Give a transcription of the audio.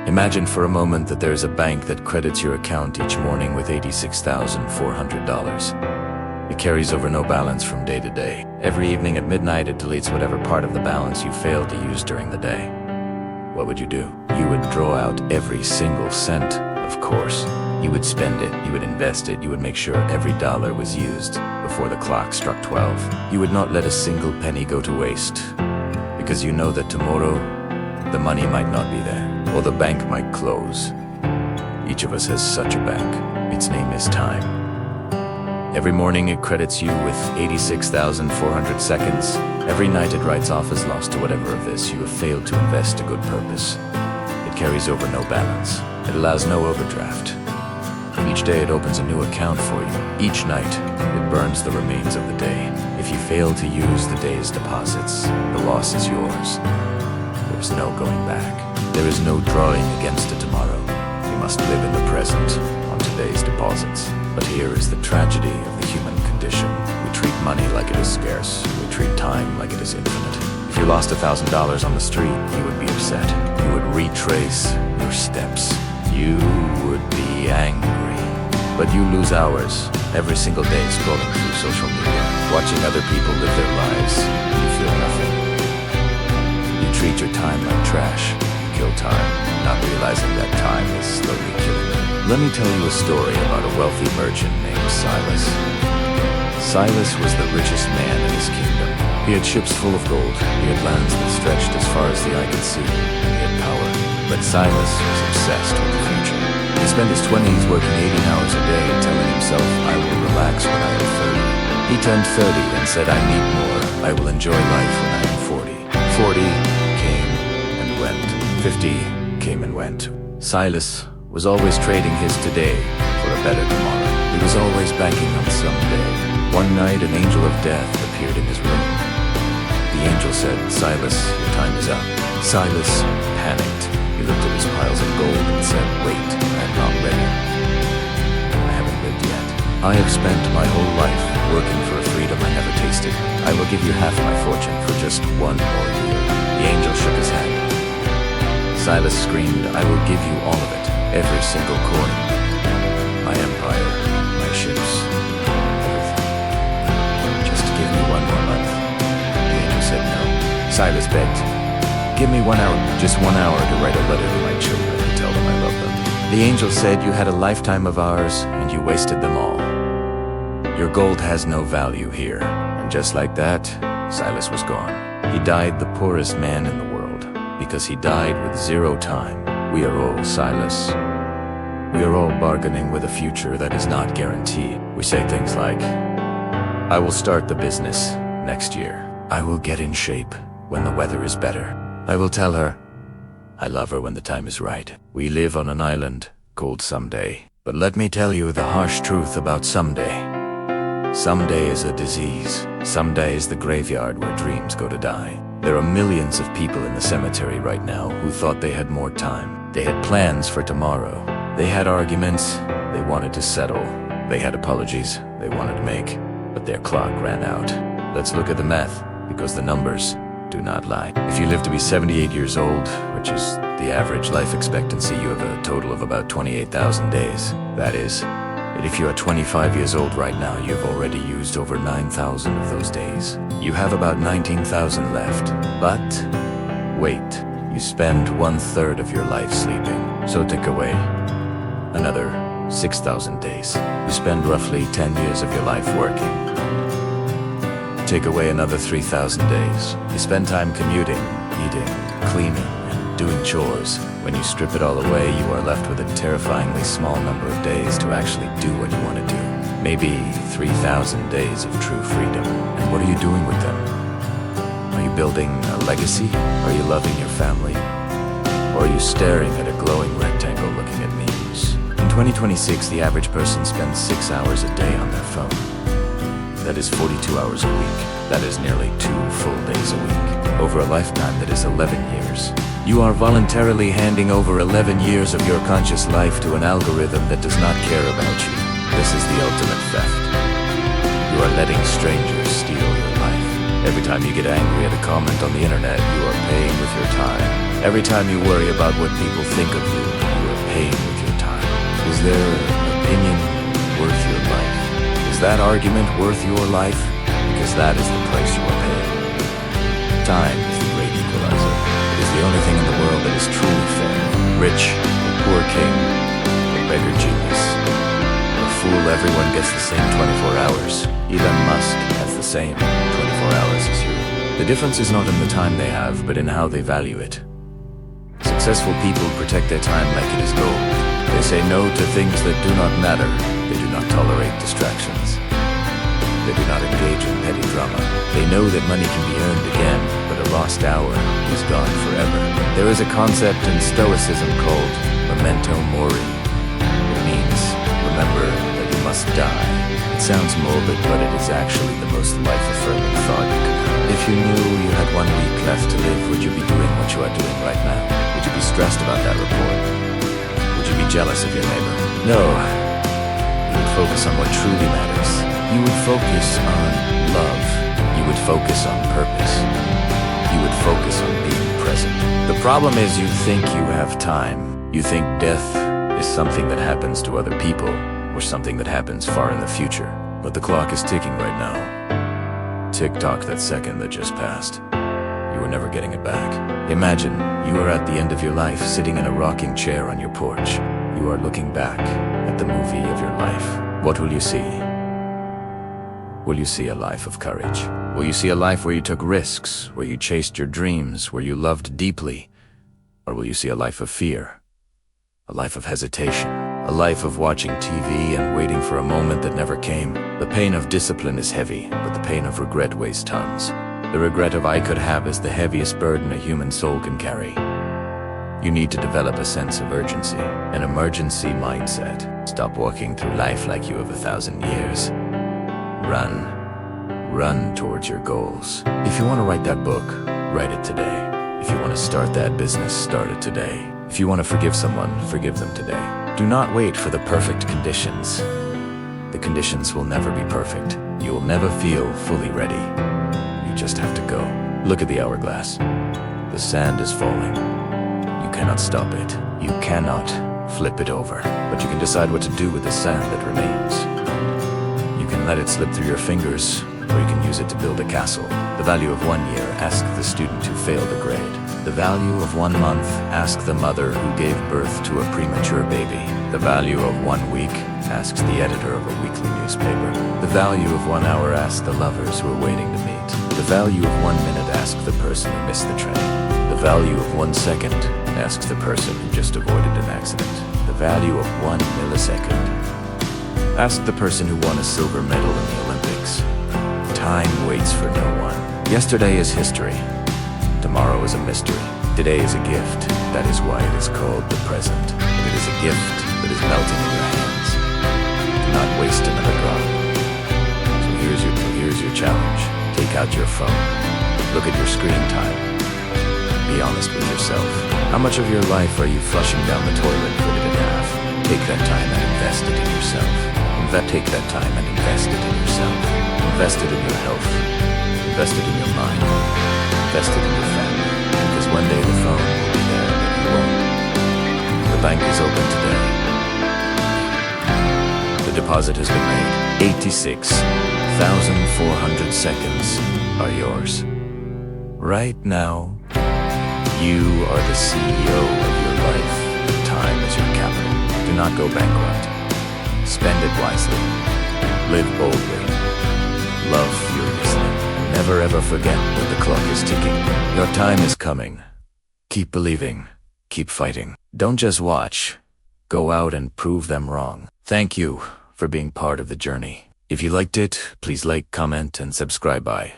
Imagine for a moment that there is a bank that credits your account each morning with $86,400. It carries over no balance from day to day. Every evening at midnight, it deletes whatever part of the balance you failed to use during the day. What would you do? You would draw out every single cent, of course. You would spend it, you would invest it, you would make sure every dollar was used before the clock struck 12. You would not let a single penny go to waste, because you know that tomorrow, the money might not be there, or the bank might close. Each of us has such a bank. Its name is time. Every morning it credits you with 86,400 seconds. Every night it writes off as lost to whatever of this you have failed to invest to good purpose. It carries over no balance. It allows no overdraft. Each day it opens a new account for you. Each night it burns the remains of the day. If you fail to use the day's deposits, the loss is yours. There's no going back. There is no drawing against a tomorrow. You must live in the present on today's deposits. But here is the tragedy of the human condition. We treat money like it is scarce. We treat time like it is infinite. If you lost $1,000 on the street, you would be upset. You would retrace your steps. You would be angry. But you lose hours every single day scrolling through social media, watching other people live their lives. You feel nothing. You treat your time like trash. You kill time, not realizing that time is slowly killing you. Let me tell you a story about a wealthy merchant named Silas. Silas was the richest man in his kingdom. He had ships full of gold. He had lands that stretched as far as the eye could see. He had power. But Silas was obsessed with the future. He spent his 20s working 18 hours a day, telling himself, I will relax when I am 30. He turned 30 and said, I need more. I will enjoy life when I am 40. 40 came and went. 50 came and went. Silas was always trading his today for a better tomorrow. He was always banking on someday. One night, an angel of death appeared in his room. The angel said, Silas, your time is up. Silas panicked. He looked at his piles of gold and said, wait, I am not ready. I haven't lived yet. I have spent my whole life working for a freedom I never tasted. I will give you half my fortune for just one more year. The angel shook his head. Silas screamed, I will give you all of it, every single coin. My empire, my ships, everything. Just give me one more month. The angel said no. Silas begged, give me 1 hour, just 1 hour to write a letter to my children and tell them I love them. The angel said, you had a lifetime of ours and you wasted them all. Your gold has no value here. And just like that, Silas was gone. He died the poorest man in the world because he died with zero time. We are all Silas. We are all bargaining with a future that is not guaranteed. We say things like, I will start the business next year. I will get in shape when the weather is better. I will tell her, I love her when the time is right. We live on an island called Someday. But let me tell you the harsh truth about Someday. Someday is a disease. Someday is the graveyard where dreams go to die. There are millions of people in the cemetery right now who thought they had more time. They had plans for tomorrow. They had arguments they wanted to settle. They had apologies they wanted to make. But their clock ran out. Let's look at the math, because the numbers do not lie. If you live to be 78 years old, which is the average life expectancy, you have a total of about 28,000 days. That is, that if you are 25 years old right now, you've already used over 9,000 of those days. You have about 19,000 left. But wait, you spend 1/3 of your life sleeping. So take away another 6,000 days. You spend roughly 10 years of your life working. Take away another 3,000 days. You spend time commuting, eating, cleaning, and doing chores. When you strip it all away, you are left with a terrifyingly small number of days to actually do what you want to do. Maybe 3,000 days of true freedom. And what are you doing with them? Are you building a legacy? Are you loving your family? Or are you staring at a glowing rectangle looking at memes? In 2026, the average person spends 6 hours a day on their phone. That is 42 hours a week. That is nearly 2 full days a week. Over a lifetime that is 11 years. You are voluntarily handing over 11 years of your conscious life to an algorithm that does not care about you. This is the ultimate theft. You are letting strangers steal your life. Every time you get angry at a comment on the internet, you are paying with your time. Every time you worry about what people think of you, you are paying with your time. Is there an opinion worth your life? Is that argument worth your life? Because that is the price you are paying. Time is the great equalizer. It is the only thing in the world that is truly fair. Rich or poor king, or beggar genius. Or fool, everyone gets the same 24 hours. Elon Musk has the same 24 hours as you. The difference is not in the time they have, but in how they value it. Successful people protect their time like it is gold. They say no to things that do not matter. They do not tolerate distractions. They do not engage in petty drama. They know that money can be earned again, but a lost hour is gone forever. There is a concept in Stoicism called Memento, Mori. It means, remember that you must die. It sounds morbid, but it is actually the most life-affirming thought you can have. If you knew you had 1 week left to live, would you be doing what you are doing right now? Would you be stressed about that report? Would you be jealous of your neighbor? No. You would focus on what truly matters. You would focus on love. You would focus on purpose. You would focus on being present. The problem is you think you have time. You think death is something that happens to other people, or something that happens far in the future. But the clock is ticking right now. Tick-tock that second that just passed. You are never getting it back. Imagine you are at the end of your life, sitting in a rocking chair on your porch. You are looking back at the movie of your life. What will you see? Will you see a life of courage? Will you see a life where you took risks, where you chased your dreams, where you loved deeply? Or will you see a life of fear? A life of hesitation? A life of watching TV and waiting for a moment that never came? The pain of discipline is heavy, but the pain of regret weighs tons. The regret of I could have is the heaviest burden a human soul can carry. You need to develop a sense of urgency, an emergency mindset. Stop walking through life like you have 1,000 years. Run towards your goals. If you want to write that book, write it today. If you want to start that business, start it today. If you want to forgive someone, forgive them today. Do not wait for the perfect conditions. The conditions will never be perfect. You will never feel fully ready. You just have to go. Look at the hourglass. The sand is falling. You cannot stop it. You cannot flip it over. But you can decide what to do with the sand that remains. You can let it slip through your fingers, or you can use it to build a castle. The value of 1 year, ask the student who failed a grade. The value of 1 month, ask the mother who gave birth to a premature baby. The value of 1 week, asks the editor of a weekly newspaper. The value of 1 hour, ask the lovers who are waiting to meet. The value of 1 minute, ask the person who missed the train. The value of 1 second, asks the person who just avoided an accident. The value of 1 millisecond, ask the person who won a silver medal in the Olympics. Time waits for no one. Yesterday is history. Tomorrow is a mystery. Today is a gift. That is why it is called the present. It is a gift that is melting in your hands. Do not waste another drop. So here's your challenge. Take out your phone. Look at your screen time. Be honest with yourself. How much of your life are you flushing down the toilet, put it in half? Take that time and invest it in yourself. Take that time and invest it in yourself. Invest it in your health. Invest it in your mind. Invest it in your family. Because one day the phone will be there and you won't. The bank is open today. The deposit has been made. 86,400 seconds are yours. Right now, you are the CEO of your life. Time is your capital. Do not go bankrupt. Spend it wisely. Live boldly. Love furiously. Never ever forget that the clock is ticking. Your time is coming. Keep believing. Keep fighting. Don't just watch. Go out and prove them wrong. Thank you for being part of the journey. If you liked it, please like, comment, and subscribe. Bye.